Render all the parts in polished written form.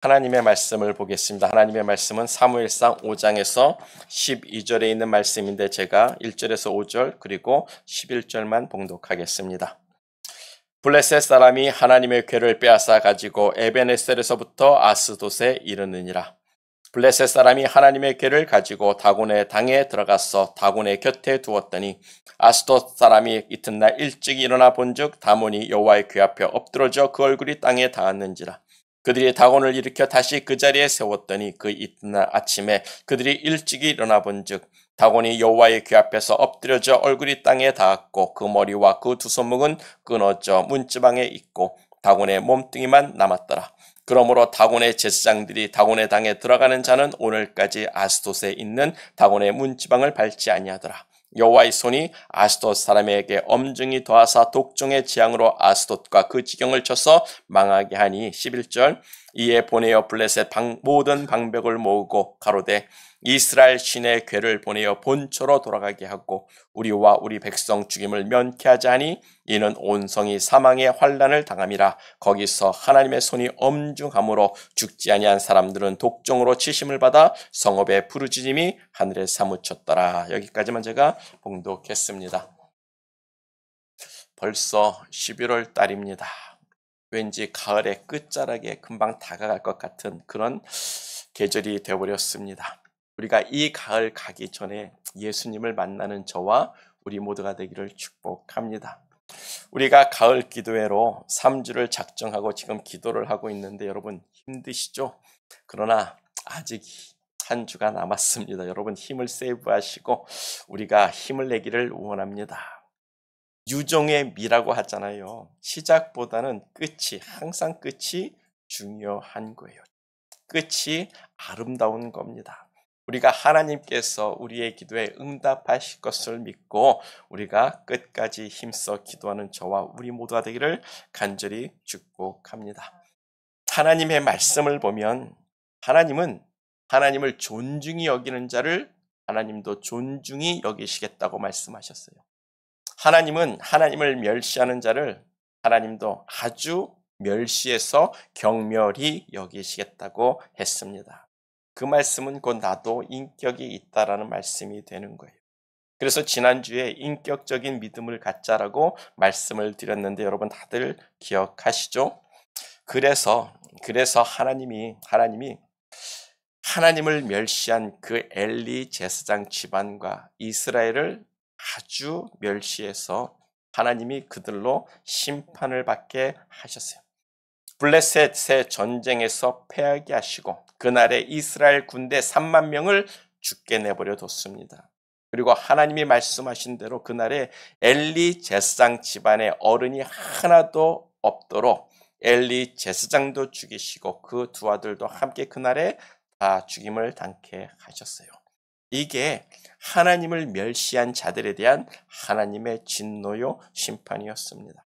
하나님의 말씀을 보겠습니다. 하나님의 말씀은 사무엘상 5장에서 12절에 있는 말씀인데 제가 1절에서 5절 그리고 11절만 봉독하겠습니다. 블레셋 사람이 하나님의 궤를 빼앗아 가지고 에베네셀에서부터 아스돗에 이르느니라. 블레셋 사람이 하나님의 궤를 가지고 다곤의 당에 들어가서 다곤의 곁에 두었더니 아스돗 사람이 이튿날 일찍 일어나 본즉 다몬이 여호와의 궤 앞에 엎드러져 그 얼굴이 땅에 닿았는지라. 그들이 다곤을 일으켜 다시 그 자리에 세웠더니 그 이튿날 아침에 그들이 일찍 일어나 본즉 다곤이 여호와의 궤 앞에서 엎드려져 얼굴이 땅에 닿았고 그 머리와 그 두 손목은 끊어져 문지방에 있고 다곤의 몸뚱이만 남았더라. 그러므로 다곤의 제사장들이 다곤의 당에 들어가는 자는 오늘까지 아스돗에 있는 다곤의 문지방을 밟지 아니하더라. 여호와의 손이 아스돗 사람에게 엄중히 더하사 독종의 재앙으로 아스돗과 그 지경을 쳐서 망하게 하니 11절 이에 보내어 블레셋 모든 방백을 모으고 가로되 이스라엘 신의 궤를 보내어 본초로 돌아가게 하고 우리와 우리 백성 죽임을 면케하자 하니 이는 온 성이 사망의 환난을 당함이라. 거기서 하나님의 손이 엄중함으로 죽지 아니한 사람들은 독종으로 치심을 받아 성읍의 부르짖음이 하늘에 사무쳤더라. 여기까지만 제가 봉독했습니다. 벌써 11월 달입니다. 왠지 가을의 끝자락에 금방 다가갈 것 같은 그런 계절이 되어버렸습니다. 우리가 이 가을 가기 전에 예수님을 만나는 저와 우리 모두가 되기를 축복합니다. 우리가 가을 기도회로 3주를 작정하고 지금 기도를 하고 있는데 여러분 힘드시죠? 그러나 아직 한 주가 남았습니다. 여러분 힘을 세이브하시고 우리가 힘을 내기를 원합니다. 유종의 미라고 하잖아요. 시작보다는 끝이, 항상 끝이 중요한 거예요. 끝이 아름다운 겁니다. 우리가 하나님께서 우리의 기도에 응답하실 것을 믿고 우리가 끝까지 힘써 기도하는 저와 우리 모두가 되기를 간절히 축복합니다. 하나님의 말씀을 보면 하나님은 하나님을 존중히 여기는 자를 하나님도 존중히 여기시겠다고 말씀하셨어요. 하나님은 하나님을 멸시하는 자를 하나님도 아주 멸시해서 경멸히 여기시겠다고 했습니다. 그 말씀은 곧 나도 인격이 있다라는 말씀이 되는 거예요. 그래서 지난주에 인격적인 믿음을 갖자라고 말씀을 드렸는데 여러분 다들 기억하시죠? 그래서 하나님이 하나님을 멸시한 그 엘리 제사장 집안과 이스라엘을 아주 멸시해서 하나님이 그들로 심판을 받게 하셨어요. 블레셋의 전쟁에서 패하게 하시고 그날에 이스라엘 군대 3만 명을 죽게 내버려 뒀습니다. 그리고 하나님이 말씀하신 대로 그날에 엘리 제사장 집안의 어른이 하나도 없도록 엘리 제사장도 죽이시고 그 두 아들도 함께 그날에 다 죽임을 당케 하셨어요. 이게 하나님을 멸시한 자들에 대한 하나님의 진노요 심판이었습니다.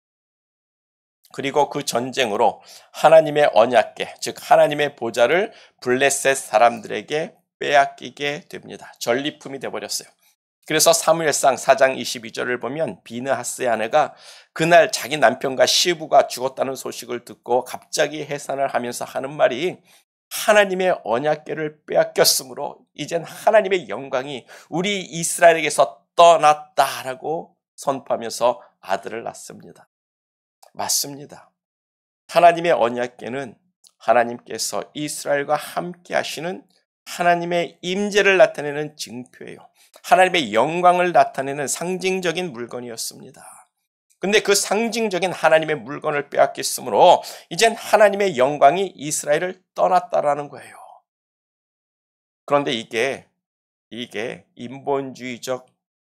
그리고 그 전쟁으로 하나님의 언약궤, 즉 하나님의 보좌를 블레셋 사람들에게 빼앗기게 됩니다. 전리품이 되어버렸어요. 그래서 사무엘상 4장 22절을 보면 비느하스의 아내가 그날 자기 남편과 시부가 죽었다는 소식을 듣고 갑자기 해산을 하면서 하는 말이 하나님의 언약궤를 빼앗겼으므로 이젠 하나님의 영광이 우리 이스라엘에게서 떠났다라고 선포하면서 아들을 낳습니다. 맞습니다. 하나님의 언약궤는 하나님께서 이스라엘과 함께 하시는 하나님의 임재를 나타내는 증표예요. 하나님의 영광을 나타내는 상징적인 물건이었습니다. 근데 그 상징적인 하나님의 물건을 빼앗겼으므로 이젠 하나님의 영광이 이스라엘을 떠났다라는 거예요. 그런데 이게 인본주의적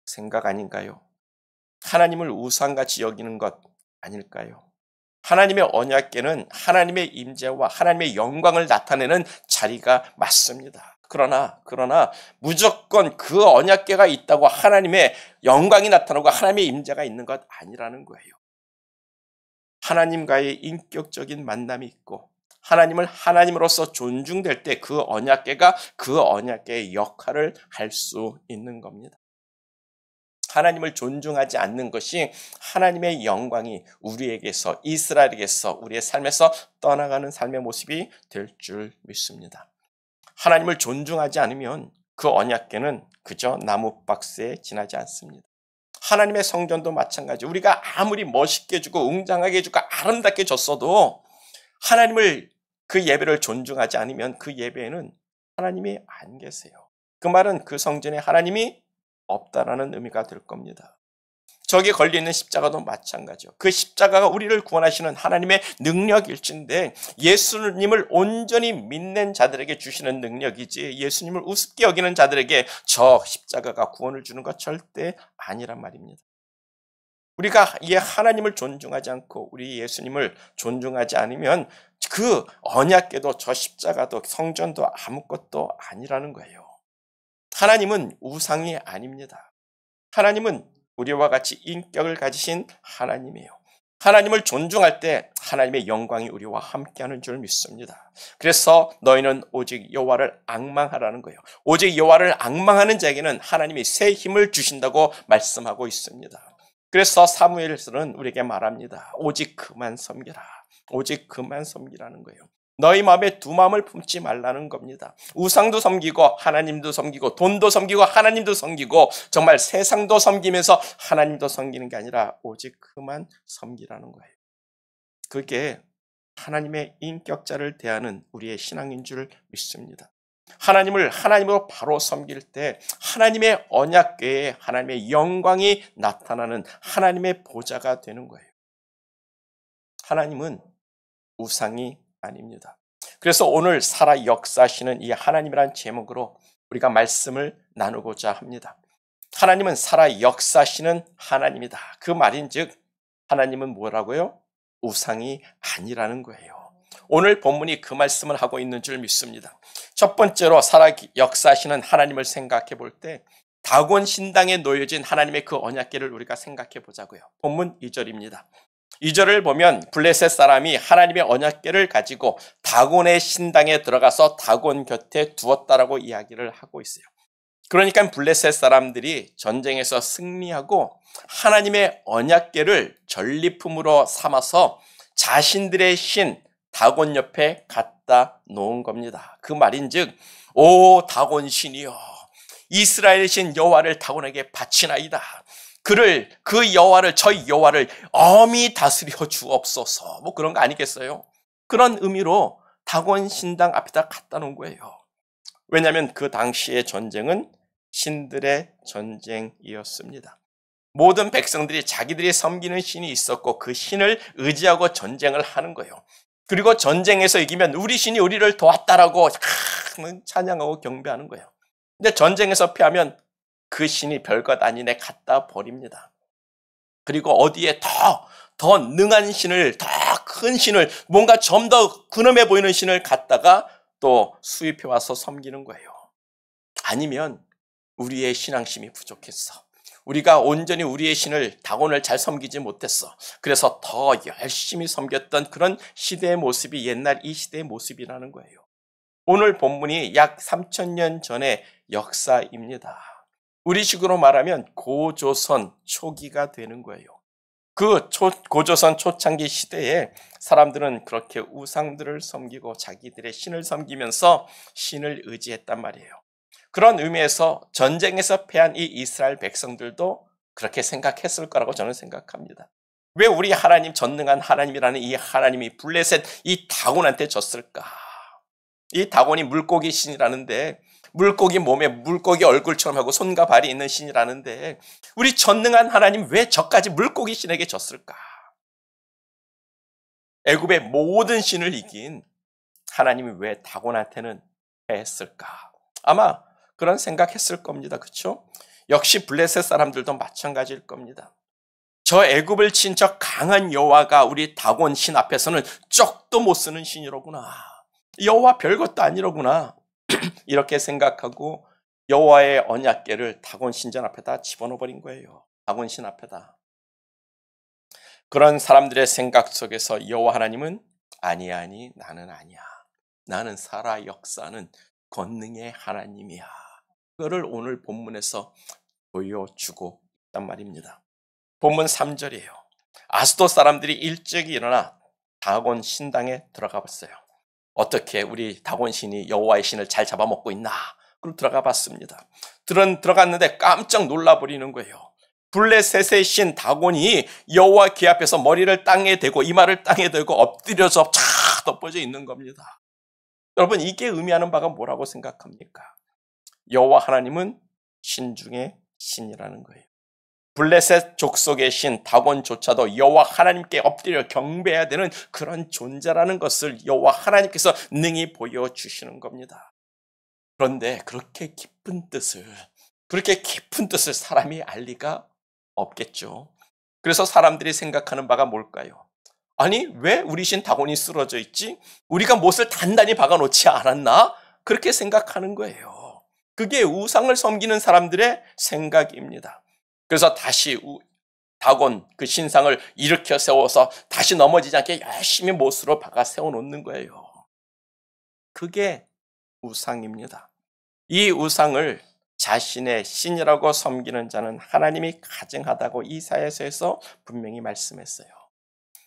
생각 아닌가요? 하나님을 우상같이 여기는 것 아닐까요? 하나님의 언약궤는 하나님의 임재와 하나님의 영광을 나타내는 자리가 맞습니다. 그러나 무조건 그 언약궤가 있다고 하나님의 영광이 나타나고 하나님의 임재가 있는 것 아니라는 거예요. 하나님과의 인격적인 만남이 있고 하나님을 하나님으로서 존중될 때 그 언약궤가 그 언약궤의 역할을 할 수 있는 겁니다. 하나님을 존중하지 않는 것이 하나님의 영광이 우리에게서, 이스라엘에게서, 우리의 삶에서 떠나가는 삶의 모습이 될 줄 믿습니다. 하나님을 존중하지 않으면 그 언약궤는 그저 나무 박스에 지나지 않습니다. 하나님의 성전도 마찬가지. 우리가 아무리 멋있게 주고 웅장하게 주고 아름답게 줬어도 하나님을, 그 예배를 존중하지 않으면 그 예배에는 하나님이 안 계세요. 그 말은 그 성전에 하나님이 없다라는 의미가 될 겁니다. 저기에 걸려있는 십자가도 마찬가지요. 그 십자가가 우리를 구원하시는 하나님의 능력일진데 예수님을 온전히 믿는 자들에게 주시는 능력이지 예수님을 우습게 여기는 자들에게 저 십자가가 구원을 주는 것 절대 아니란 말입니다. 우리가 이 하나님을 존중하지 않고 우리 예수님을 존중하지 않으면 그 언약궤도 저 십자가도 성전도 아무것도 아니라는 거예요. 하나님은 우상이 아닙니다. 하나님은 우리와 같이 인격을 가지신 하나님이에요. 하나님을 존중할 때 하나님의 영광이 우리와 함께하는 줄 믿습니다. 그래서 너희는 오직 여호와를 앙망하라는 거예요. 오직 여호와를 앙망하는 자에게는 하나님이 새 힘을 주신다고 말씀하고 있습니다. 그래서 사무엘서는 우리에게 말합니다. 오직 그만 섬기라. 오직 그만 섬기라는 거예요. 너희 마음에 두 마음을 품지 말라는 겁니다. 우상도 섬기고 하나님도 섬기고 돈도 섬기고 하나님도 섬기고 정말 세상도 섬기면서 하나님도 섬기는 게 아니라 오직 그만 섬기라는 거예요. 그게 하나님의 인격자를 대하는 우리의 신앙인 줄 믿습니다. 하나님을 하나님으로 바로 섬길 때 하나님의 언약궤에 하나님의 영광이 나타나는 하나님의 보좌가 되는 거예요. 하나님은 우상이 아닙니다. 그래서 오늘 살아 역사하시는 이 하나님이란 제목으로 우리가 말씀을 나누고자 합니다. 하나님은 살아 역사하시는 하나님이다. 그 말인즉 하나님은 뭐라고요? 우상이 아니라는 거예요. 오늘 본문이 그 말씀을 하고 있는 줄 믿습니다. 첫 번째로 살아 역사하시는 하나님을 생각해 볼 때 다곤 신당에 놓여진 하나님의 그 언약궤를 우리가 생각해 보자고요. 본문 2절입니다. 2절을 보면 블레셋 사람이 하나님의 언약궤를 가지고 다곤의 신당에 들어가서 다곤 곁에 두었다라고 이야기를 하고 있어요. 그러니까 블레셋 사람들이 전쟁에서 승리하고 하나님의 언약궤를 전리품으로 삼아서 자신들의 신 다곤 옆에 갖다 놓은 겁니다. 그 말인즉 오 다곤 신이여 이스라엘 신 여호와를 다곤에게 바치나이다. 그 여호와를 저희 여호와를 엄히 다스려 주옵소서. 뭐 그런 거 아니겠어요? 그런 의미로 다곤 신당 앞에다 갖다 놓은 거예요. 왜냐하면 그 당시의 전쟁은 신들의 전쟁이었습니다. 모든 백성들이 자기들이 섬기는 신이 있었고 그 신을 의지하고 전쟁을 하는 거예요. 그리고 전쟁에서 이기면 우리 신이 우리를 도왔다라고 찬양하고 경배하는 거예요. 근데 전쟁에서 패하면 그 신이 별것 아니네 갖다 버립니다. 그리고 어디에 더 능한 신을, 더 큰 신을, 뭔가 좀 더 근엄해 보이는 신을 갖다가 또 수입해 와서 섬기는 거예요. 아니면 우리의 신앙심이 부족했어. 우리가 온전히 우리의 신을 다곤을 잘 섬기지 못했어. 그래서 더 열심히 섬겼던 그런 시대의 모습이 옛날 이 시대의 모습이라는 거예요. 오늘 본문이 약 3000년 전의 역사입니다. 우리식으로 말하면 고조선 초기가 되는 거예요. 그 고조선 초창기 시대에 사람들은 그렇게 우상들을 섬기고 자기들의 신을 섬기면서 신을 의지했단 말이에요. 그런 의미에서 전쟁에서 패한 이 이스라엘 백성들도 그렇게 생각했을 거라고 저는 생각합니다. 왜 우리 하나님, 전능한 하나님이라는 이 하나님이 블레셋 이 다곤한테 졌을까? 이 다곤이 물고기 신이라는데, 물고기 몸에 물고기 얼굴처럼 하고 손과 발이 있는 신이라는데 우리 전능한 하나님 왜 저까지 물고기 신에게 졌을까? 애굽의 모든 신을 이긴 하나님이 왜 다곤한테는 패했을까? 아마 그런 생각했을 겁니다. 그렇죠? 역시 블레셋 사람들도 마찬가지일 겁니다. 저 애굽을 친 저 강한 여호와가 우리 다곤 신 앞에서는 쪽도 못 쓰는 신이로구나. 여호와 별것도 아니로구나. 이렇게 생각하고 여호와의 언약궤를 다곤 신전 앞에다 집어넣어 버린 거예요. 다곤 신 앞에다. 그런 사람들의 생각 속에서 여호와 하나님은 아니 나는 아니야. 나는 살아 역사는 권능의 하나님이야. 그거를 오늘 본문에서 보여주고 있었단 말입니다. 본문 3절이에요. 아스돗 사람들이 일찍 일어나 다곤 신당에 들어가 봤어요. 어떻게 우리 다곤 신이 여호와의 신을 잘 잡아먹고 있나? 그럼 들어가 봤습니다. 들어갔는데 깜짝 놀라버리는 거예요. 블레셋의 신 다곤이 여호와 귀 앞에서 머리를 땅에 대고 이마를 땅에 대고 엎드려서 쫙 덮어져 있는 겁니다. 여러분, 이게 의미하는 바가 뭐라고 생각합니까? 여호와 하나님은 신 중에 신이라는 거예요. 블레셋 족속의 신 다곤조차도 여호와 하나님께 엎드려 경배해야 되는 그런 존재라는 것을 여호와 하나님께서 능히 보여주시는 겁니다. 그런데 그렇게 깊은 뜻을 사람이 알 리가 없겠죠. 그래서 사람들이 생각하는 바가 뭘까요? 아니, 왜 우리 신 다곤이 쓰러져 있지? 우리가 못을 단단히 박아놓지 않았나? 그렇게 생각하는 거예요. 그게 우상을 섬기는 사람들의 생각입니다. 그래서 다시 다곤 그 신상을 일으켜 세워서 다시 넘어지지 않게 열심히 못으로 박아 세워놓는 거예요. 그게 우상입니다. 이 우상을 자신의 신이라고 섬기는 자는 하나님이 가증하다고 이사야서에서 분명히 말씀했어요.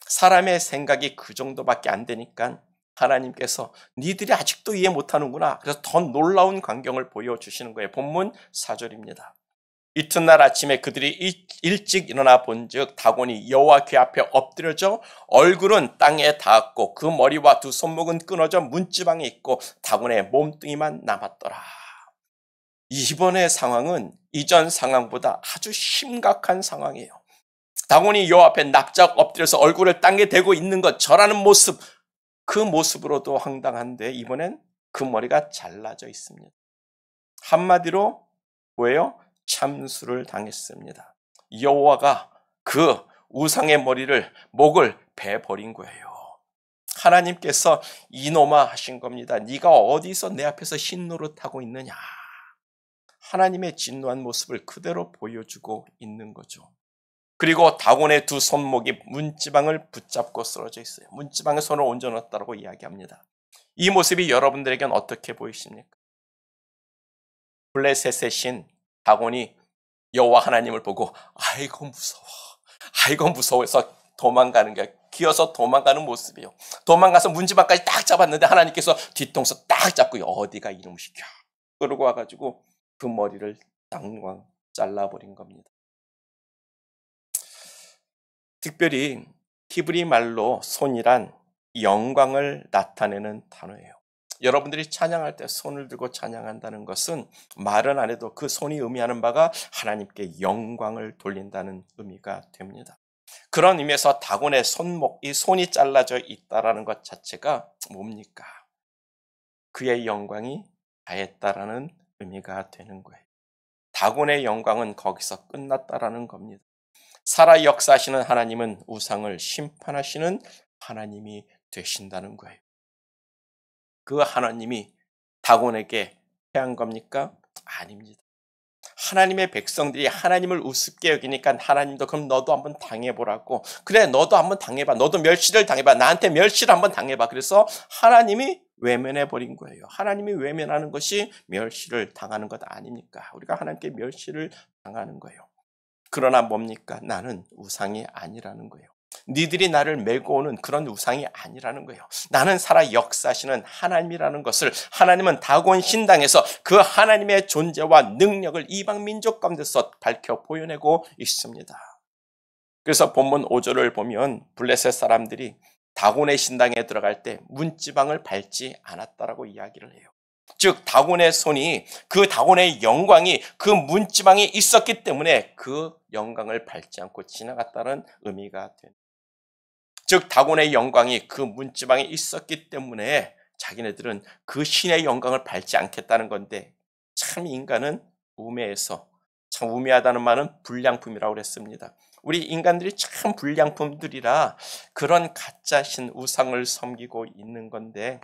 사람의 생각이 그 정도밖에 안 되니까 하나님께서 니들이 아직도 이해 못하는구나. 그래서 더 놀라운 광경을 보여주시는 거예요. 본문 4절입니다. 이튿날 아침에 그들이 일찍 일어나 본즉 다곤이 여호와 귀 앞에 엎드려져 얼굴은 땅에 닿았고 그 머리와 두 손목은 끊어져 문지방에 있고 다곤의 몸뚱이만 남았더라. 이번의 상황은 이전 상황보다 아주 심각한 상황이에요. 다곤이 여호와 앞에 납작 엎드려서 얼굴을 땅에 대고 있는 것, 절하는 모습, 그 모습으로도 황당한데 이번엔 그 머리가 잘라져 있습니다. 한마디로 뭐예요? 참수를 당했습니다. 여호와가 그 우상의 목을 베버린 거예요. 하나님께서 이놈아 하신 겁니다. 네가 어디서 내 앞에서 신 노릇하고 있느냐. 하나님의 진노한 모습을 그대로 보여주고 있는 거죠. 그리고 다곤의 두 손목이 문지방을 붙잡고 쓰러져 있어요. 문지방에 손을 얹어놨다고 이야기합니다. 이 모습이 여러분들에겐 어떻게 보이십니까? 블레셋의 신 다곤이 여호와 하나님을 보고 아이고 무서워해서 도망가는 게 기어서 도망가는 모습이에요. 도망가서 문지방까지 딱 잡았는데 하나님께서 뒤통수 딱 잡고 어디가 이놈 시켜 그러고 와가지고 그 머리를 당장 잘라버린 겁니다. 특별히 히브리 말로 손이란 영광을 나타내는 단어예요. 여러분들이 찬양할 때 손을 들고 찬양한다는 것은 말은 안 해도 그 손이 의미하는 바가 하나님께 영광을 돌린다는 의미가 됩니다. 그런 의미에서 다곤의 손목, 이 손이 잘라져 있다는 것 자체가 뭡니까? 그의 영광이 다했다라는 의미가 되는 거예요. 다곤의 영광은 거기서 끝났다라는 겁니다. 살아 역사하시는 하나님은 우상을 심판하시는 하나님이 되신다는 거예요. 그 하나님이 다곤에게 패한 겁니까? 아닙니다. 하나님의 백성들이 하나님을 우습게 여기니까 하나님도 그럼 너도 한번 당해보라고. 그래, 너도 한번 당해봐. 너도 멸시를 당해봐. 나한테 멸시를 한번 당해봐. 그래서 하나님이 외면해버린 거예요. 하나님이 외면하는 것이 멸시를 당하는 것 아닙니까? 우리가 하나님께 멸시를 당하는 거예요. 그러나 뭡니까? 나는 우상이 아니라는 거예요. 니들이 나를 메고 오는 그런 우상이 아니라는 거예요. 나는 살아 역사하시는 하나님이라는 것을 하나님은 다곤 신당에서 그 하나님의 존재와 능력을 이방 민족 가운데서 밝혀 보여내고 있습니다. 그래서 본문 5절을 보면 블레셋 사람들이 다곤의 신당에 들어갈 때 문지방을 밟지 않았다라고 이야기를 해요. 즉 다곤의 손이 그 다곤의 영광이 그 문지방에 있었기 때문에 그 영광을 밟지 않고 지나갔다는 의미가 됩니다. 즉 다곤의 영광이 그 문지방에 있었기 때문에 자기네들은 그 신의 영광을 밟지 않겠다는 건데 참 인간은 우매해서 참 우매하다는 말은 불량품이라고 그랬습니다. 우리 인간들이 참 불량품들이라 그런 가짜 신 우상을 섬기고 있는 건데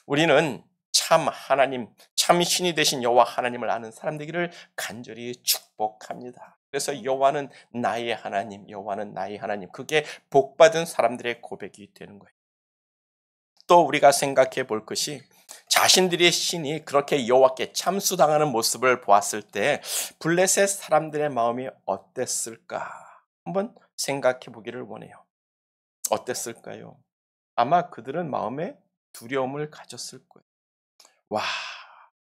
우리는 참 하나님, 참 신이 되신 여호와 하나님을 아는 사람 되기를 간절히 축복합니다. 그래서 여호와는 나의 하나님, 여호와는 나의 하나님. 그게 복받은 사람들의 고백이 되는 거예요. 또 우리가 생각해 볼 것이 자신들의 신이 그렇게 여호와께 참수당하는 모습을 보았을 때 블레셋 사람들의 마음이 어땠을까? 한번 생각해 보기를 원해요. 어땠을까요? 아마 그들은 마음에 두려움을 가졌을 거예요. 와,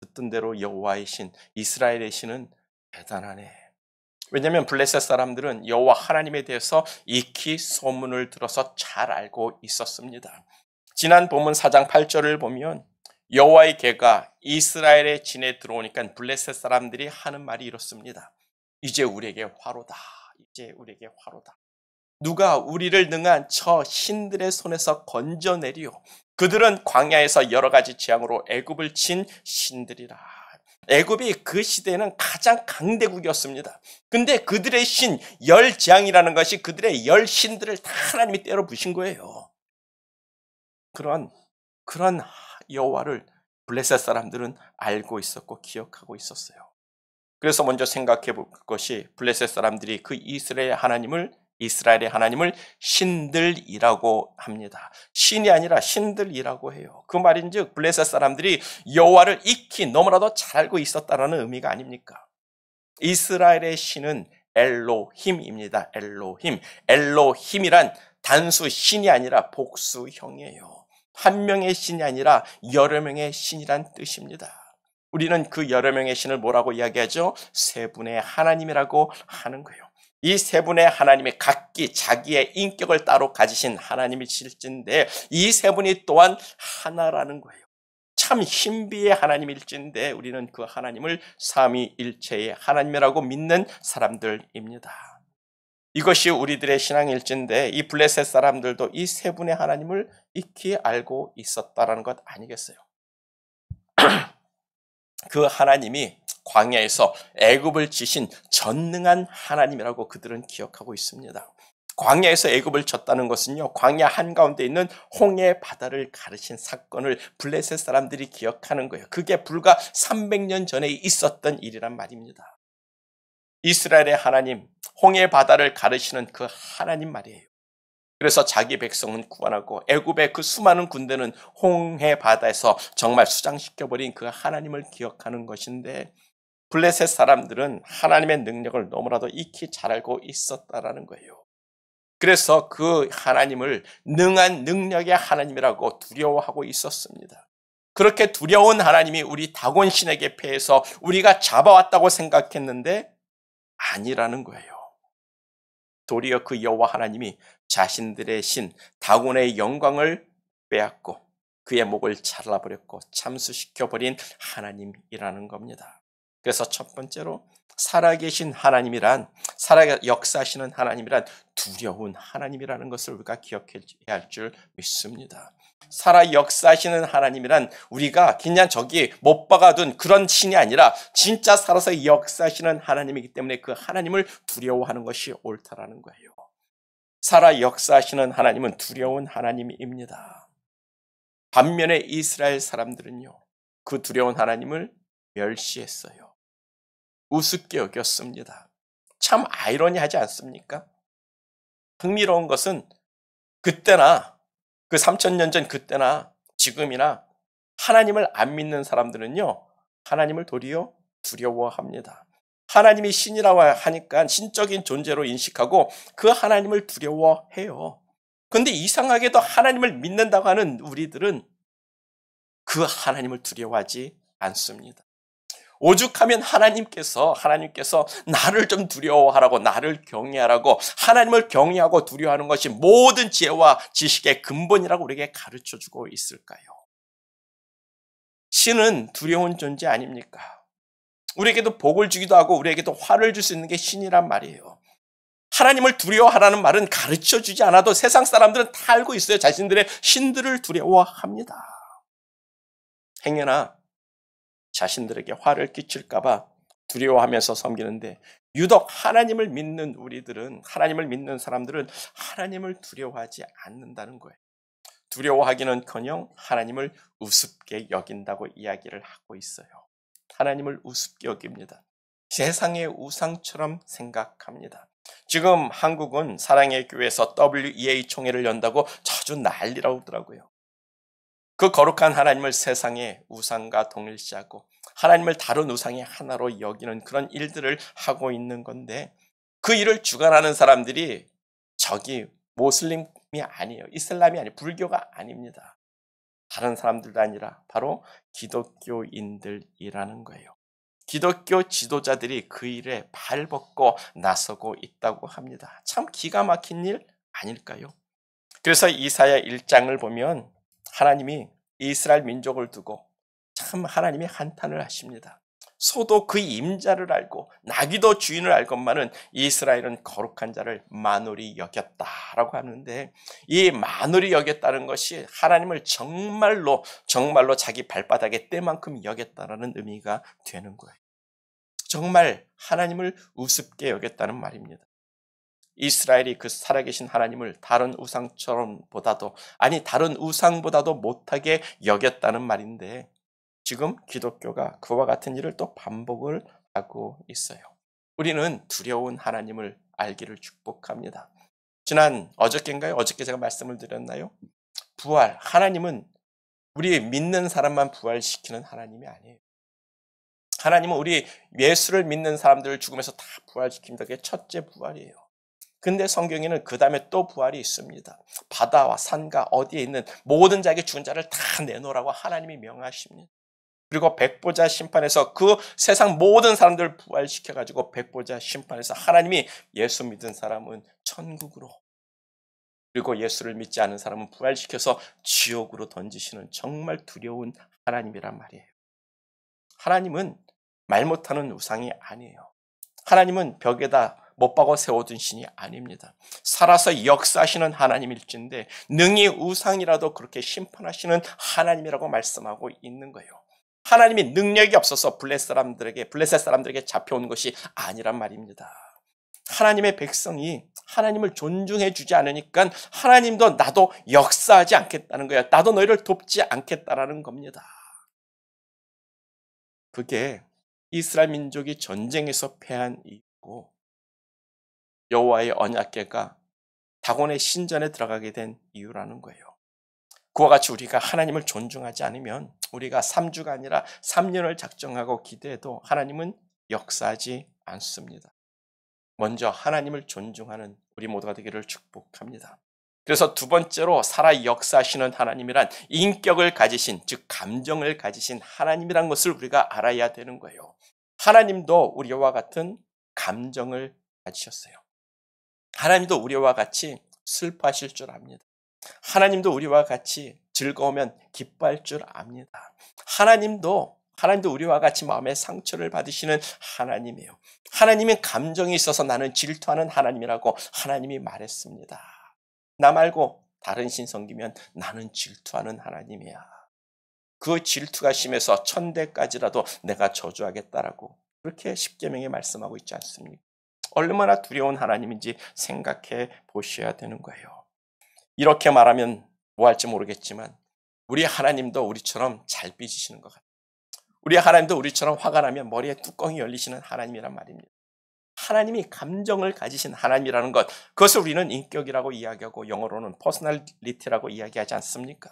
듣던 대로 여호와의 신, 이스라엘의 신은 대단하네. 왜냐하면 블레셋 사람들은 여호와 하나님에 대해서 익히 소문을 들어서 잘 알고 있었습니다. 지난 본문 4장 8절을 보면 여호와의 개가 이스라엘의 진에 들어오니까 블레셋 사람들이 하는 말이 이렇습니다. 이제 우리에게 화로다. 이제 우리에게 화로다. 누가 우리를 능한 저 신들의 손에서 건져내리요. 그들은 광야에서 여러 가지 재앙으로 애굽을 친 신들이라. 애굽이 그 시대에는 가장 강대국이었습니다. 근데 그들의 신, 열재앙이라는 것이 그들의 열신들을 다 하나님이 때려 부신 거예요. 그런 여호와를 블레셋 사람들은 알고 있었고 기억하고 있었어요. 그래서 먼저 생각해 볼 것이 블레셋 사람들이 그 이스라엘의 하나님을 신들이라고 합니다. 신이 아니라 신들이라고 해요. 그 말인즉 블레셋 사람들이 여호와를 익히 너무나도 잘 알고 있었다라는 의미가 아닙니까? 이스라엘의 신은 엘로힘입니다. 엘로힘이란 단수 신이 아니라 복수형이에요. 한 명의 신이 아니라 여러 명의 신이란 뜻입니다. 우리는 그 여러 명의 신을 뭐라고 이야기하죠? 세 분의 하나님이라고 하는 거예요. 이 세 분의 하나님이 각기 자기의 인격을 따로 가지신 하나님이실진데 이 세 분이 또한 하나라는 거예요. 참 신비의 하나님일진데 우리는 그 하나님을 삼위일체의 하나님이라고 믿는 사람들입니다. 이것이 우리들의 신앙일진데 이 블레셋 사람들도 이 세 분의 하나님을 익히 알고 있었다는 것 아니겠어요? 그 하나님이 광야에서 애굽을 치신 전능한 하나님이라고 그들은 기억하고 있습니다. 광야에서 애굽을 쳤다는 것은요, 광야 한가운데 있는 홍해 바다를 가르신 사건을 블레셋 사람들이 기억하는 거예요. 그게 불과 300년 전에 있었던 일이란 말입니다. 이스라엘의 하나님, 홍해 바다를 가르시는 그 하나님 말이에요. 그래서 자기 백성은 구원하고 애굽의 그 수많은 군대는 홍해 바다에서 정말 수장시켜버린 그 하나님을 기억하는 것인데 블레셋 사람들은 하나님의 능력을 너무나도 익히 잘 알고 있었다라는 거예요. 그래서 그 하나님을 능한 능력의 하나님이라고 두려워하고 있었습니다. 그렇게 두려운 하나님이 우리 다곤신에게 패해서 우리가 잡아왔다고 생각했는데 아니라는 거예요. 도리어 그 여호와 하나님이 자신들의 신 다곤의 영광을 빼앗고 그의 목을 잘라버렸고 참수시켜버린 하나님이라는 겁니다. 그래서 첫 번째로 살아계신 하나님이란 역사하시는 하나님이란 두려운 하나님이라는 것을 우리가 기억해야 할 줄 믿습니다. 살아 역사하시는 하나님이란 우리가 그냥 저기 못 박아둔 그런 신이 아니라 진짜 살아서 역사하시는 하나님이기 때문에 그 하나님을 두려워하는 것이 옳다라는 거예요. 살아 역사하시는 하나님은 두려운 하나님입니다. 반면에 이스라엘 사람들은요, 그 두려운 하나님을 멸시했어요. 우습게 여겼습니다. 참 아이러니하지 않습니까? 흥미로운 것은 그때나 그 3000년 전 그때나 지금이나 하나님을 안 믿는 사람들은요, 하나님을 도리어 두려워합니다. 하나님이 신이라고 하니까 신적인 존재로 인식하고 그 하나님을 두려워해요. 그런데 이상하게도 하나님을 믿는다고 하는 우리들은 그 하나님을 두려워하지 않습니다. 오죽하면 하나님께서 나를 좀 두려워하라고, 나를 경외하라고, 하나님을 경외하고 두려워하는 것이 모든 지혜와 지식의 근본이라고 우리에게 가르쳐주고 있을까요? 신은 두려운 존재 아닙니까? 우리에게도 복을 주기도 하고 우리에게도 화를 줄 수 있는 게 신이란 말이에요. 하나님을 두려워하라는 말은 가르쳐주지 않아도 세상 사람들은 다 알고 있어요. 자신들의 신들을 두려워합니다. 행여나 자신들에게 화를 끼칠까봐 두려워하면서 섬기는데 유독 하나님을 믿는 우리들은, 하나님을 믿는 사람들은 하나님을 두려워하지 않는다는 거예요. 두려워하기는커녕 하나님을 우습게 여긴다고 이야기를 하고 있어요. 하나님을 우습게 여깁니다. 세상의 우상처럼 생각합니다. 지금 한국은 사랑의 교회에서 WEA 총회를 연다고 자주 난리라고 하더라고요. 그 거룩한 하나님을 세상의 우상과 동일시하고 하나님을 다른 우상의 하나로 여기는 그런 일들을 하고 있는 건데, 그 일을 주관하는 사람들이 저기 모슬림이 아니에요. 이슬람이 아니에요. 불교가 아닙니다. 다른 사람들도 아니라 바로 기독교인들이라는 거예요. 기독교 지도자들이 그 일에 발벗고 나서고 있다고 합니다. 참 기가 막힌 일 아닐까요? 그래서 이사야 1장을 보면 하나님이 이스라엘 민족을 두고 참 하나님이 한탄을 하십니다. 소도 그 임자를 알고 나귀도 주인을 알건만은 이스라엘은 거룩한 자를 만홀히 여겼다라고 하는데, 이 만홀히 여겼다는 것이 하나님을 정말로 자기 발바닥에 때만큼 여겼다라는 의미가 되는 거예요. 정말 하나님을 우습게 여겼다는 말입니다. 이스라엘이 그 살아계신 하나님을 다른 우상보다도 못하게 여겼다는 말인데, 지금 기독교가 그와 같은 일을 또 반복을 하고 있어요. 우리는 두려운 하나님을 알기를 축복합니다. 어저께 제가 말씀을 드렸나요? 부활, 하나님은 우리 믿는 사람만 부활시키는 하나님이 아니에요. 하나님은 우리 예수를 믿는 사람들을 죽음에서 다 부활시킵니다. 그게 첫째 부활이에요. 근데 성경에는 그 다음에 또 부활이 있습니다. 바다와 산과 어디에 있는 모든 자에게 죽은 자를 다 내놓으라고 하나님이 명하십니다. 그리고 백보자 심판에서 그 세상 모든 사람들을 부활시켜가지고 백보자 심판에서 하나님이 예수 믿은 사람은 천국으로, 그리고 예수를 믿지 않은 사람은 부활시켜서 지옥으로 던지시는 정말 두려운 하나님이란 말이에요. 하나님은 말 못하는 우상이 아니에요. 하나님은 벽에다 못 박아 세워둔 신이 아닙니다. 살아서 역사하시는 하나님일진데 능히 우상이라도 그렇게 심판하시는 하나님이라고 말씀하고 있는 거예요. 하나님이 능력이 없어서 블레셋 사람들에게 잡혀온 것이 아니란 말입니다. 하나님의 백성이 하나님을 존중해 주지 않으니까 하나님도 나도 역사하지 않겠다는 거예요. 나도 너희를 돕지 않겠다라는 겁니다. 그게 이스라엘 민족이 전쟁에서 패한 이유고, 여호와의 언약궤가 다곤의 신전에 들어가게 된 이유라는 거예요. 그와 같이 우리가 하나님을 존중하지 않으면 우리가 3주가 아니라 3년을 작정하고 기도해도 하나님은 역사하지 않습니다. 먼저 하나님을 존중하는 우리 모두가 되기를 축복합니다. 그래서 두 번째로 살아 역사하시는 하나님이란 인격을 가지신, 즉 감정을 가지신 하나님이란 것을 우리가 알아야 되는 거예요. 하나님도 우리와 같은 감정을 가지셨어요. 하나님도 우리와 같이 슬퍼하실 줄 압니다. 하나님도 우리와 같이 즐거우면 기뻐할 줄 압니다. 하나님도 우리와 같이 마음의 상처를 받으시는 하나님이에요. 하나님은 감정이 있어서 나는 질투하는 하나님이라고 하나님이 말했습니다. 나 말고 다른 신 섬기면 나는 질투하는 하나님이야. 그 질투가 심해서 천대까지라도 내가 저주하겠다라고 그렇게 십계명에 말씀하고 있지 않습니까? 얼마나 두려운 하나님인지 생각해 보셔야 되는 거예요. 이렇게 말하면 뭐 할지 모르겠지만 우리 하나님도 우리처럼 잘 삐지시는 것 같아요. 우리 하나님도 우리처럼 화가 나면 머리에 뚜껑이 열리시는 하나님이란 말입니다. 하나님이 감정을 가지신 하나님이라는 것, 그것을 우리는 인격이라고 이야기하고 영어로는 퍼스널리티라고 이야기하지 않습니까?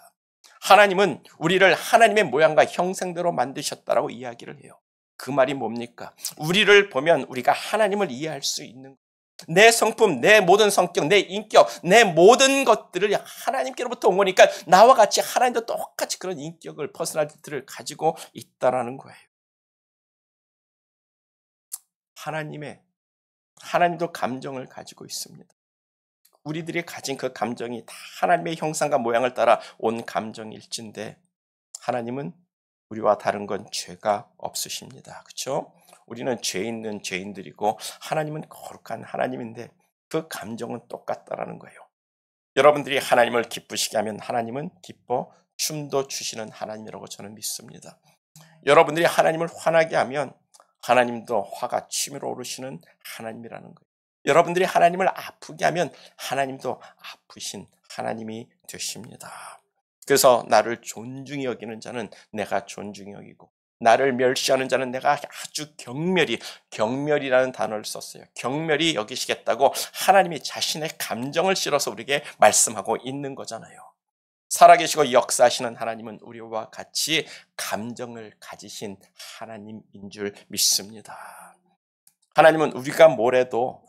하나님은 우리를 하나님의 모양과 형상대로 만드셨다라고 이야기를 해요. 그 말이 뭡니까? 우리를 보면 우리가 하나님을 이해할 수 있는, 내 성품, 내 모든 성격, 내 인격, 내 모든 것들을 하나님께로부터 온 거니까 나와 같이 하나님도 똑같이 그런 인격을, 퍼스널리티를 가지고 있다라는 거예요. 하나님도 감정을 가지고 있습니다. 우리들이 가진 그 감정이 다 하나님의 형상과 모양을 따라 온 감정일진데, 하나님은 우리와 다른 건 죄가 없으십니다. 그렇죠? 우리는 죄 있는 죄인들이고 하나님은 거룩한 하나님인데 그 감정은 똑같다라는 거예요. 여러분들이 하나님을 기쁘시게 하면 하나님은 기뻐 춤도 추시는 하나님이라고 저는 믿습니다. 여러분들이 하나님을 화나게 하면 하나님도 화가 치밀어 오르시는 하나님이라는 거예요. 여러분들이 하나님을 아프게 하면 하나님도 아프신 하나님이 되십니다. 그래서 나를 존중히 여기는 자는 내가 존중히 여기고 나를 멸시하는 자는 내가 아주 경멸이라는 단어를 썼어요. 경멸히 여기시겠다고 하나님이 자신의 감정을 실어서 우리에게 말씀하고 있는 거잖아요. 살아계시고 역사하시는 하나님은 우리와 같이 감정을 가지신 하나님인 줄 믿습니다. 하나님은 우리가 뭐래도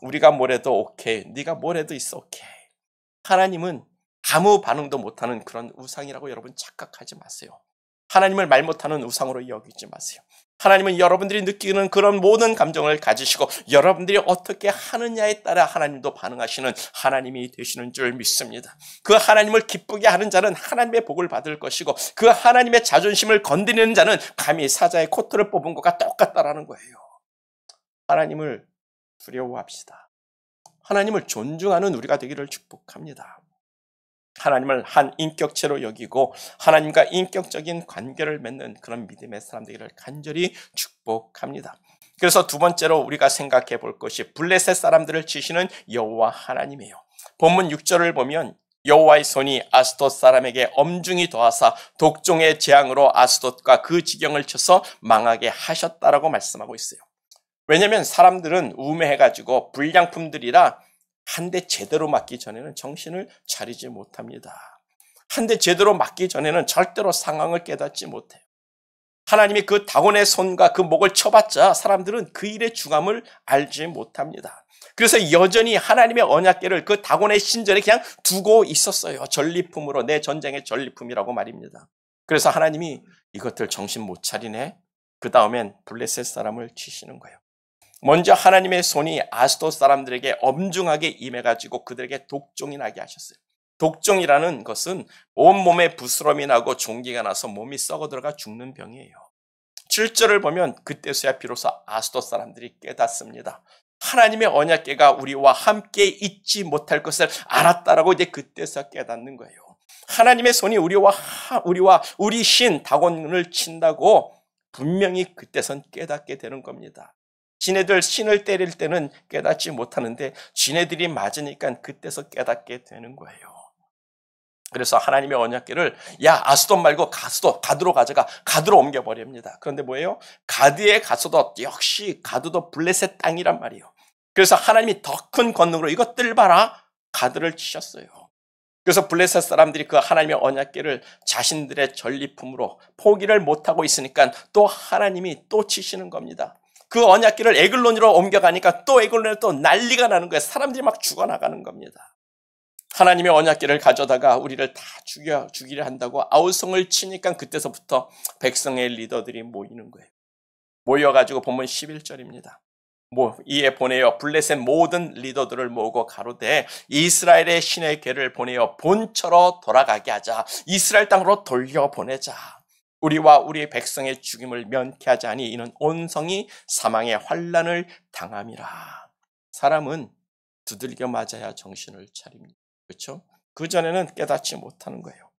오케이. 네가 뭐래도 있어 오케이. 하나님은 아무 반응도 못하는 그런 우상이라고 여러분 착각하지 마세요. 하나님을 말 못하는 우상으로 여기지 마세요. 하나님은 여러분들이 느끼는 그런 모든 감정을 가지시고 여러분들이 어떻게 하느냐에 따라 하나님도 반응하시는 하나님이 되시는 줄 믿습니다. 그 하나님을 기쁘게 하는 자는 하나님의 복을 받을 것이고 그 하나님의 자존심을 건드리는 자는 감히 사자의 코털을 뽑은 것과 똑같다라는 거예요. 하나님을 두려워합시다. 하나님을 존중하는 우리가 되기를 축복합니다. 하나님을 한 인격체로 여기고 하나님과 인격적인 관계를 맺는 그런 믿음의 사람 되기를 간절히 축복합니다. 그래서 두 번째로 우리가 생각해 볼 것이 블레셋 사람들을 치시는 여호와 하나님이에요. 본문 6절을 보면 여호와의 손이 아스돗 사람에게 엄중히 더하사 독종의 재앙으로 아스돗과 그 지경을 쳐서 망하게 하셨다라고 말씀하고 있어요. 왜냐하면 사람들은 우매해가지고 불량품들이라 한 대 제대로 맞기 전에는 정신을 차리지 못합니다. 한 대 제대로 맞기 전에는 절대로 상황을 깨닫지 못해요. 하나님이 그 다곤의 손과 그 목을 쳐봤자 사람들은 그 일의 중함을 알지 못합니다. 그래서 여전히 하나님의 언약궤를 그 다곤의 신전에 그냥 두고 있었어요. 전리품으로, 내 전쟁의 전리품이라고 말입니다. 그래서 하나님이 이것들 정신 못 차리네. 그 다음엔 블레셋 사람을 치시는 거예요. 먼저 하나님의 손이 아스돗 사람들에게 엄중하게 임해가지고 그들에게 독종이 나게 하셨어요. 독종이라는 것은 온몸에 부스럼이 나고 종기가 나서 몸이 썩어 들어가 죽는 병이에요. 7절을 보면 그때서야 비로소 아스돗 사람들이 깨닫습니다. 하나님의 언약궤가 우리와 함께 있지 못할 것을 알았다라고 이제 그때서 깨닫는 거예요. 하나님의 손이 우리 신 다곤을 친다고 분명히 그때선 깨닫게 되는 겁니다. 지네들 신을 때릴 때는 깨닫지 못하는데 지네들이 맞으니까 그때서 깨닫게 되는 거예요. 그래서 하나님의 언약궤를 아스돗 말고 가드로 가져가. 가드로 옮겨버립니다. 그런데 뭐예요? 가드에 가서도 역시 가드도 블레셋 땅이란 말이에요. 그래서 하나님이 더 큰 권능으로 이것들 봐라. 가드를 치셨어요. 그래서 블레셋 사람들이 그 하나님의 언약궤를 자신들의 전리품으로 포기를 못하고 있으니까 또 하나님이 또 치시는 겁니다. 그 언약궤를 에글론으로 옮겨가니까 또 에글론에 또 난리가 나는 거예요. 사람들이 막 죽어나가는 겁니다. 하나님의 언약궤를 가져다가 우리를 다 죽이려 한다고 아우성을 치니까 그때서부터 백성의 리더들이 모이는 거예요. 모여가지고 본문 11절입니다. 이에 보내어 블레셋 모든 리더들을 모으고 가로되 이스라엘의 신의 궤를 보내어 본처로 돌아가게 하자. 이스라엘 땅으로 돌려보내자. 우리와 우리 백성의 죽임을 면케하지 하니 이는 온 성이 사망의 환난을 당함이라. 사람은 두들겨 맞아야 정신을 차립니다. 그렇죠? 그전에는 깨닫지 못하는 거예요.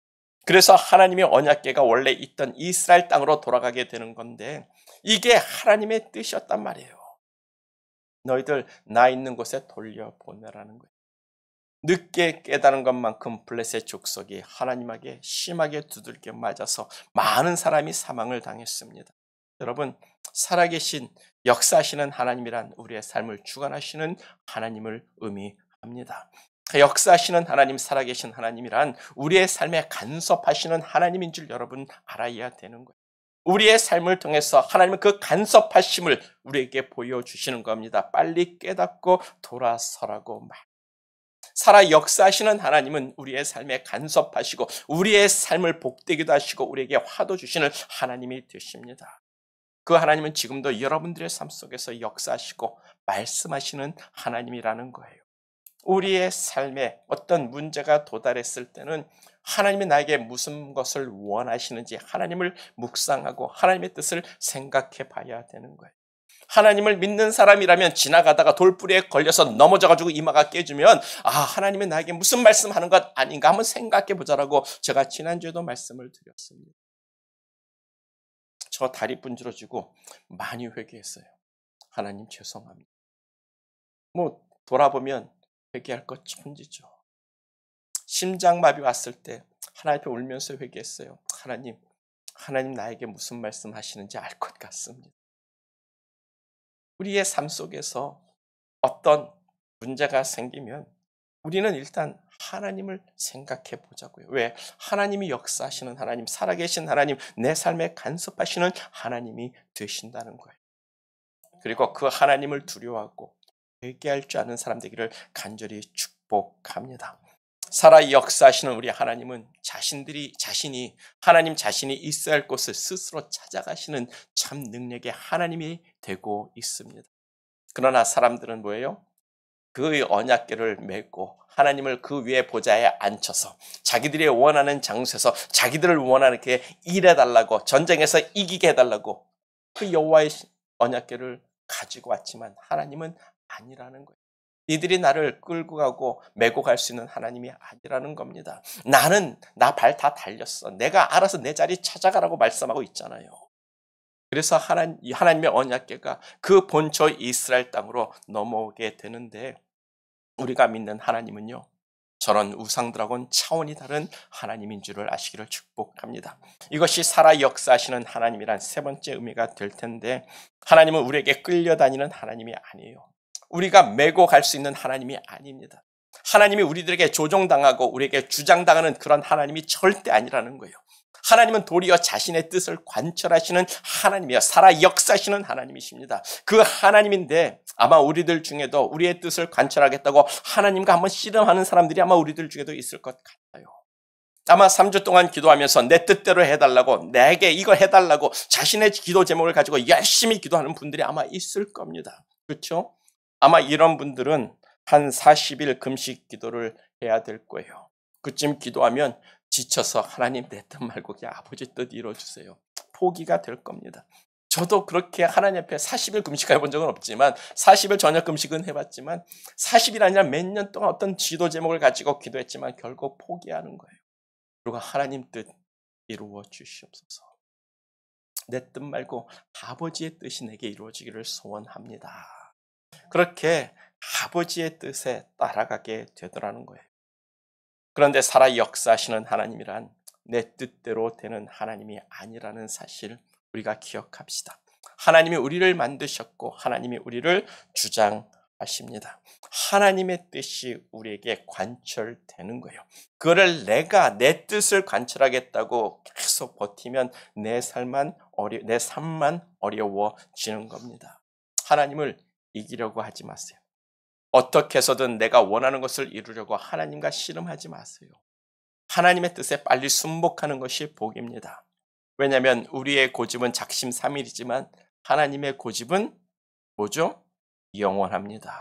그래서 하나님의 언약궤가 원래 있던 이스라엘 땅으로 돌아가게 되는 건데 이게 하나님의 뜻이었단 말이에요. 너희들 나 있는 곳에 돌려보내라는 거예요. 늦게 깨달은 것만큼 블레셋 족속이 하나님에게 심하게 두들겨 맞아서 많은 사람이 사망을 당했습니다. 여러분, 살아계신 역사하시는 하나님이란 우리의 삶을 주관하시는 하나님을 의미합니다. 역사하시는 하나님, 살아계신 하나님이란 우리의 삶에 간섭하시는 하나님인 줄 여러분 알아야 되는 거예요. 우리의 삶을 통해서 하나님은 그 간섭하심을 우리에게 보여주시는 겁니다. 빨리 깨닫고 돌아서라고 말. 살아 역사하시는 하나님은 우리의 삶에 간섭하시고 우리의 삶을 복되기도 하시고 우리에게 화도 주시는 하나님이 되십니다. 그 하나님은 지금도 여러분들의 삶 속에서 역사하시고 말씀하시는 하나님이라는 거예요. 우리의 삶에 어떤 문제가 도달했을 때는 하나님이 나에게 무슨 것을 원하시는지 하나님을 묵상하고 하나님의 뜻을 생각해 봐야 되는 거예요. 하나님을 믿는 사람이라면 지나가다가 돌부리에 걸려서 넘어져가지고 이마가 깨지면 하나님이 나에게 무슨 말씀하는 것 아닌가 한번 생각해 보자라고 제가 지난주에도 말씀을 드렸습니다. 저 다리 분질러지고 많이 회개했어요. 하나님 죄송합니다. 돌아보면 회개할 것 천지죠. 심장마비 왔을 때 하나님 앞에 울면서 회개했어요. 하나님 나에게 무슨 말씀 하시는지 알 것 같습니다. 우리의 삶 속에서 어떤 문제가 생기면 우리는 일단 하나님을 생각해 보자고요. 왜? 하나님이 역사하시는 하나님, 살아계신 하나님, 내 삶에 간섭하시는 하나님이 되신다는 거예요. 그리고 그 하나님을 두려워하고 회개할 줄 아는 사람 되기를 간절히 축복합니다. 살아 역사하시는 우리 하나님은 자신이 하나님 자신이 있어야 할 곳을 스스로 찾아가시는 참 능력의 하나님이 되고 있습니다. 그러나 사람들은 뭐예요? 그 언약궤를 메고 하나님을 그 위에 보좌에 앉혀서 자기들이 원하는 장소에서 자기들을 원하게 일해달라고, 전쟁에서 이기게 해달라고 그 여호와의 언약궤를 가지고 왔지만 하나님은 아니라는 거예요. 니들이 나를 끌고 가고 메고 갈 수 있는 하나님이 아니라는 겁니다. 나는 나 발 다 달렸어. 내가 알아서 내 자리 찾아가라고 말씀하고 있잖아요. 그래서 하나님의 언약궤가 그 본초 이스라엘 땅으로 넘어오게 되는데, 우리가 믿는 하나님은요, 저런 우상들하고는 차원이 다른 하나님인 줄을 아시기를 축복합니다. 이것이 살아 역사하시는 하나님이란 세 번째 의미가 될 텐데, 하나님은 우리에게 끌려다니는 하나님이 아니에요. 우리가 메고 갈 수 있는 하나님이 아닙니다. 하나님이 우리들에게 조종당하고 우리에게 주장당하는 그런 하나님이 절대 아니라는 거예요. 하나님은 도리어 자신의 뜻을 관철하시는 하나님이요, 살아 역사하시는 하나님이십니다. 그 하나님인데 아마 우리들 중에도 우리의 뜻을 관철하겠다고 하나님과 한번 씨름하는 사람들이 아마 우리들 중에도 있을 것 같아요. 아마 3주 동안 기도하면서 내 뜻대로 해달라고, 내게 이거 해달라고 자신의 기도 제목을 가지고 열심히 기도하는 분들이 아마 있을 겁니다. 그렇죠? 아마 이런 분들은 한 40일 금식 기도를 해야 될 거예요. 그쯤 기도하면 지쳐서 하나님 내 뜻 말고 그냥 아버지 뜻 이루어주세요. 포기가 될 겁니다. 저도 그렇게 하나님 앞에 40일 금식해 본 적은 없지만 40일 저녁 금식은 해봤지만 40일 아니라 몇 년 동안 어떤 지도 제목을 가지고 기도했지만 결국 포기하는 거예요. 그리고 하나님 뜻 이루어 주시옵소서. 내 뜻 말고 아버지의 뜻이 내게 이루어지기를 소원합니다. 그렇게 아버지의 뜻에 따라가게 되더라는 거예요. 그런데 살아 역사하시는 하나님이란 내 뜻대로 되는 하나님이 아니라는 사실 우리가 기억합시다. 하나님이 우리를 만드셨고 하나님이 우리를 주장하십니다. 하나님의 뜻이 우리에게 관철되는 거예요. 그거를 내가 내 뜻을 관철하겠다고 계속 버티면 내 삶만 어려워지는 겁니다. 하나님을 이기려고 하지 마세요. 어떻게 해서든 내가 원하는 것을 이루려고 하나님과 씨름하지 마세요. 하나님의 뜻에 빨리 순복하는 것이 복입니다. 왜냐하면 우리의 고집은 작심삼일이지만 하나님의 고집은 뭐죠? 영원합니다.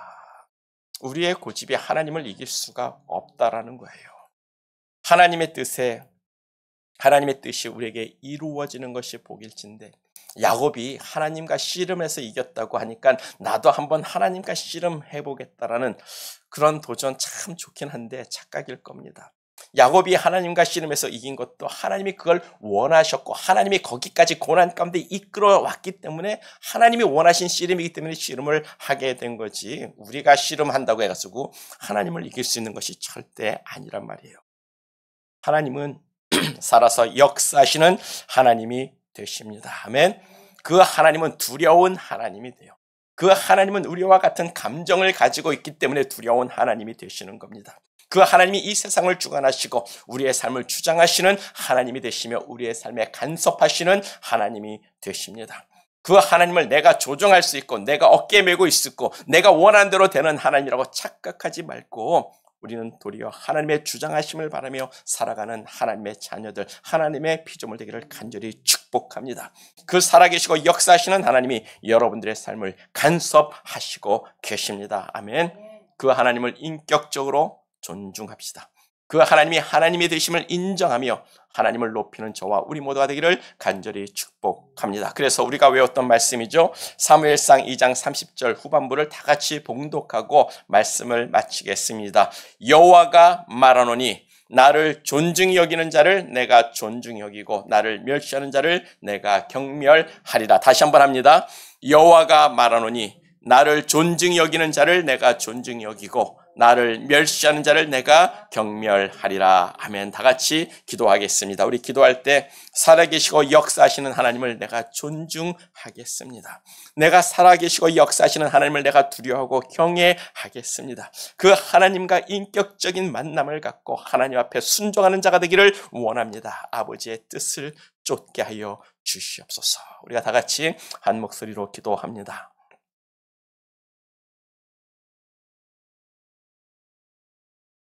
우리의 고집이 하나님을 이길 수가 없다라는 거예요. 하나님의 뜻이 우리에게 이루어지는 것이 복일진데, 야곱이 하나님과 씨름해서 이겼다고 하니까 나도 한번 하나님과 씨름해보겠다라는 그런 도전 참 좋긴 한데 착각일 겁니다. 야곱이 하나님과 씨름해서 이긴 것도 하나님이 그걸 원하셨고 하나님이 거기까지 고난 가운데 이끌어 왔기 때문에 하나님이 원하신 씨름이기 때문에 씨름을 하게 된 거지, 우리가 씨름한다고 해가지고 하나님을 이길 수 있는 것이 절대 아니란 말이에요. 하나님은 살아서 역사하시는 하나님이 되십니다. 아멘. 그 하나님은 두려운 하나님이 돼요. 그 하나님은 우리와 같은 감정을 가지고 있기 때문에 두려운 하나님이 되시는 겁니다. 그 하나님이 이 세상을 주관하시고 우리의 삶을 주장하시는 하나님이 되시며 우리의 삶에 간섭하시는 하나님이 되십니다. 그 하나님을 내가 조종할 수 있고 내가 어깨에 메고 있고 내가 원하는 대로 되는 하나님이라고 착각하지 말고 우리는 도리어 하나님의 주장하심을 바라며 살아가는 하나님의 자녀들, 하나님의 피조물 되기를 간절히 축복합니다. 그 살아계시고 역사하시는 하나님이 여러분들의 삶을 간섭하시고 계십니다. 아멘. 그 하나님을 인격적으로 존중합시다. 그 하나님이 하나님이 되심을 인정하며 하나님을 높이는 저와 우리 모두가 되기를 간절히 축복합니다. 그래서 우리가 외웠던 말씀이죠. 사무엘상 2장 30절 후반부를 다 같이 봉독하고 말씀을 마치겠습니다. 여호와가 말하노니 나를 존중히 여기는 자를 내가 존중히 여기고 나를 멸시하는 자를 내가 경멸하리라. 다시 한번 합니다. 여호와가 말하노니 나를 존중히 여기는 자를 내가 존중히 여기고 나를 멸시하는 자를 내가 경멸하리라. 아멘. 다 같이 기도하겠습니다. 우리 기도할 때 살아계시고 역사하시는 하나님을 내가 존중하겠습니다. 내가 살아계시고 역사하시는 하나님을 내가 두려워하고 경외하겠습니다. 그 하나님과 인격적인 만남을 갖고 하나님 앞에 순종하는 자가 되기를 원합니다. 아버지의 뜻을 쫓게 하여 주시옵소서. 우리가 다 같이 한 목소리로 기도합니다.